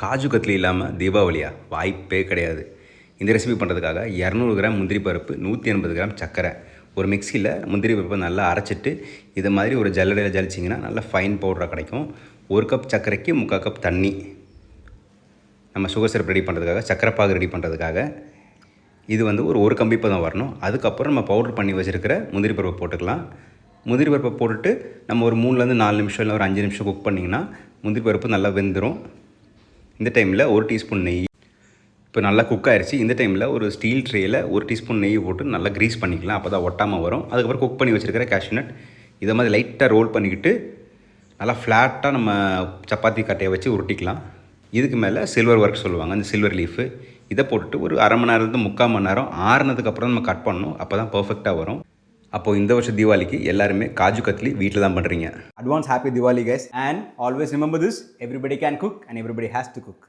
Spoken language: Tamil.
காஜு கத்லி இல்லாமல் தீபாவளியா வாய்ப்பே கிடையாது. இந்த ரெசிபி பண்ணுறதுக்காக 200 கிராம் முந்திரி பருப்பு, 180 கிராம் சர்க்கரை, ஒரு மிக்சியில் முந்திரி பருப்பை நல்லா அரைச்சிட்டு இதை மாதிரி ஒரு ஜல்லடையில் ஜலிச்சிங்கன்னா நல்லா ஃபைன் பவுடராக கிடைக்கும். 1 கப் சர்க்கரைக்கு 3/4 கப் தண்ணி. நம்ம சுகர் சிரப் ரெடி பண்ணுறதுக்காக, சர்க்கரை பாகு ரெடி பண்ணுறதுக்காக இது வந்து ஒரு கம்பி பதம் வரணும். அதுக்கப்புறம் நம்ம பவுடர் பண்ணி வச்சுருக்கிற முந்திரி பருப்பை போட்டுக்கலாம். முந்திரி பருப்பை போட்டுட்டு நம்ம ஒரு 3லேருந்து 4 நிமிஷம் இல்லை ஒரு 5 நிமிஷம் குக் பண்ணிங்கன்னா முந்திரி பருப்பு நல்லா வெந்துடும். இந்த டைமில் 1 டீஸ்பூன் நெய். இப்போ நல்லா குக் ஆயிடுச்சு. இந்த டைமில் ஒரு ஸ்டீல் ட்ரேயில் 1 டீஸ்பூன் நெய் போட்டு நல்லா க்ரீஸ் பண்ணிக்கலாம். அப்போ தான் ஒட்டாமல் வரும். அதுக்கப்புறம் குக் பண்ணி வச்சுருக்கிற கேஷ்யூ நட் இதை மாதிரி லைட்டாக ரோல் பண்ணிக்கிட்டு நல்லா ஃப்ளாட்டாக நம்ம சப்பாத்தி கட்டையை வச்சு உருட்டிக்கலாம். இதுக்கு மேலே சில்வர் ஒர்க் சொல்லுவாங்க, அந்த சில்வர் லீஃபு இதை போட்டுட்டு ஒரு அரை மணி நேரத்துலேருந்து 3/4 மணி நேரம் ஆறுனதுக்கப்புறம் நம்ம கட் பண்ணணும். அப்போ தான் பர்ஃபெக்டாக வரும். அப்போது இந்த வருஷம் தீபாவளிக்கு எல்லாருமே காஜு கத்லி வீட்டில் தான் பண்ணுறீங்க. Advance happy Diwali guys, and always remember this, everybody can cook and everybody has to cook.